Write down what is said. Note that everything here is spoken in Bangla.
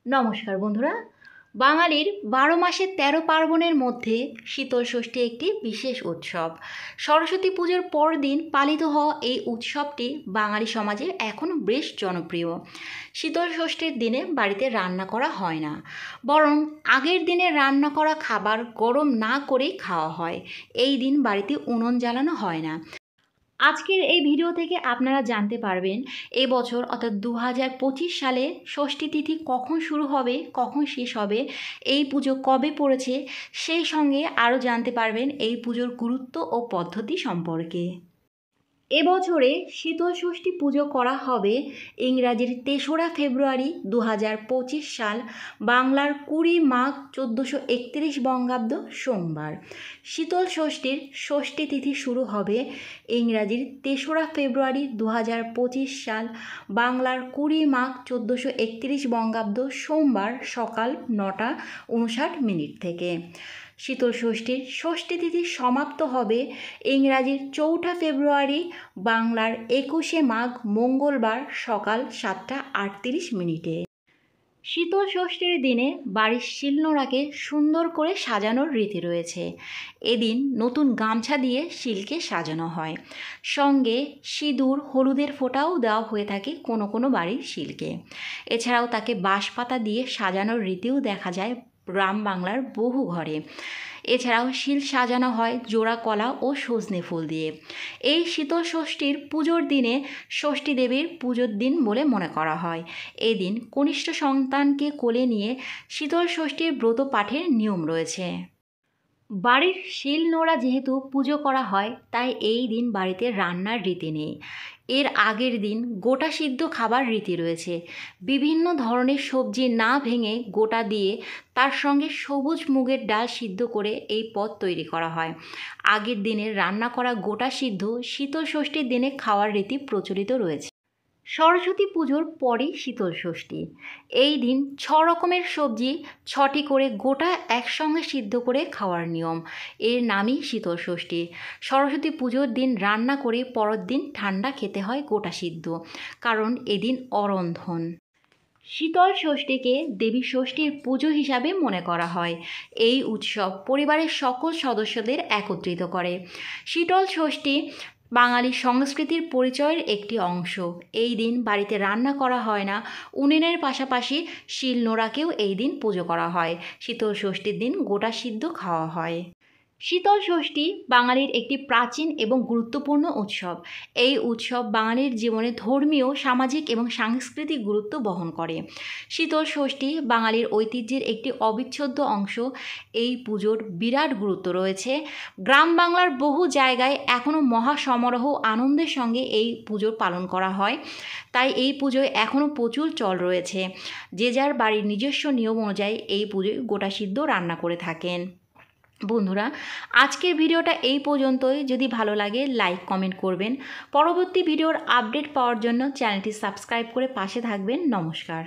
নমস্কার বন্ধুরা। বাঙালির ১২ মাসে ১৩ পার্বণের মধ্যে শীতল ষষ্ঠী একটি বিশেষ উৎসব। সরস্বতী পুজোর পরদিন পালিত হওয়া এই উৎসবটি বাঙালি সমাজে এখনও বেশ জনপ্রিয়। শীতল ষষ্ঠীর দিনে বাড়িতে রান্না করা হয় না, বরং আগের দিনে রান্না করা খাবার গরম না করেই খাওয়া হয়। এই দিন বাড়িতে উনুন জ্বালানো হয় না। আজকের এই ভিডিও থেকে আপনারা জানতে পারবেন এবছর অর্থাৎ 2025 সালে ষষ্ঠী তিথি কখন শুরু হবে, কখন শেষ হবে, এই পুজো কবে পড়েছে, সেই সঙ্গে আরও জানতে পারবেন এই পুজোর গুরুত্ব ও পদ্ধতি সম্পর্কে। এবছরে শীতল ষষ্ঠী পুজো করা হবে ইংরাজির ৩রা ফেব্রুয়ারি 2025 সাল, বাংলার 20 মাঘ 1431 বঙ্গাব্দ সোমবার। শীতল ষষ্ঠীর ষষ্ঠী তিথি শুরু হবে ইংরাজির ৩রা ফেব্রুয়ারি 2025 সাল, বাংলার 20 মাঘ 1431 বঙ্গাব্দ সোমবার সকাল ৯টা ৫৯ থেকে। শীতল ষষ্ঠীর ষষ্ঠী তিথি সমাপ্ত হবে ইংরাজির ৪ঠা ফেব্রুয়ারি, বাংলার ২১শে মাঘ মঙ্গলবার সকাল ৭টা ৩৮। শীতল ষষ্ঠীর দিনে বাড়ির শিলনোড়াকে সুন্দর করে সাজানোর রীতি রয়েছে। এদিন নতুন গামছা দিয়ে শিলকে সাজানো হয়, সঙ্গে সিঁদুর হলুদের ফোঁটাও দেওয়া হয়ে থাকে কোনো কোনো বাড়ির শিলকে। এছাড়াও তাকে বাঁশপাতা দিয়ে সাজানোর রীতিও দেখা যায় গ্রাম বাংলার বহু ঘরে। এছাড়াও শিল সাজানো হয় জোড়া কলা ও সজনে ফুল দিয়ে। এই শীতল ষষ্ঠীর পুজোর দিনে ষষ্ঠী দেবীর পুজোর দিন বলে মনে করা হয়। এই দিন কনিষ্ঠ সন্তানকে কোলে নিয়ে শীতল ষষ্ঠীর ব্রত পাঠের নিয়ম রয়েছে। বাড়ির শিল নোড়া যেহেতু পুজো করা হয়, তাই এই দিন বাড়িতে রান্নার রীতি নেই। এর আগের দিন গোটা সিদ্ধ খাবার রীতি রয়েছে। বিভিন্ন ধরনের সবজি না ভেঙে গোটা দিয়ে তার সঙ্গে সবুজ মুগের ডাল সিদ্ধ করে এই পদ তৈরি করা হয়। আগের দিনে রান্না করা গোটা সিদ্ধ শীতল ষষ্ঠীর দিনে খাওয়ার রীতি প্রচলিত রয়েছে। সরস্বতী পুজোর পরেই শীতল ষষ্ঠী। এই দিন ৬ রকমের সবজি ৬টি করে গোটা একসঙ্গে সিদ্ধ করে খাওয়ার নিয়ম। এর নামই শীতল ষষ্ঠী। সরস্বতী পুজোর দিন রান্না করে পরের দিন ঠান্ডা খেতে হয় গোটা সিদ্ধ, কারণ এদিন অরন্ধন। শীতল ষষ্ঠীকে দেবী ষষ্ঠীর পুজো হিসাবে মনে করা হয়। এই উৎসব পরিবারের সকল সদস্যদের একত্রিত করে। শীতল ষষ্ঠী বাঙালি সংস্কৃতির পরিচয়ের একটি অংশ। এই দিন বাড়িতে রান্না করা হয় না, উনুনের পাশাপাশি শিল নোড়াকেও এই দিন পুজো করা হয়। শীতল ষষ্ঠীর দিন গোটা সিদ্ধ খাওয়া হয়। শীতল ষষ্ঠী বাঙালির একটি প্রাচীন এবং গুরুত্বপূর্ণ উৎসব। এই উৎসব বাঙালির জীবনে ধর্মীয়, সামাজিক এবং সাংস্কৃতিক গুরুত্ব বহন করে। শীতল ষষ্ঠী বাঙালির ঐতিহ্যের একটি অবিচ্ছেদ্য অংশ। এই পুজোর বিরাট গুরুত্ব রয়েছে। গ্রাম বাংলার বহু জায়গায় এখনও মহা সমারোহ আনন্দের সঙ্গে এই পুজো পালন করা হয়। তাই এই পুজোয় এখনও প্রচুর চল রয়েছে। যে যার বাড়ির নিজস্ব নিয়ম অনুযায়ী এই পুজোয় গোটা সিদ্ধ রান্না করে থাকেন। বন্ধুরা, আজকের ভিডিওটা এই পর্যন্তই। যদি ভালো লাগে লাইক কমেন্ট করবেন। পরবর্তী ভিডিওর আপডেট পাওয়ার জন্য চ্যানেলটি সাবস্ক্রাইব করে পাশে থাকবেন। নমস্কার।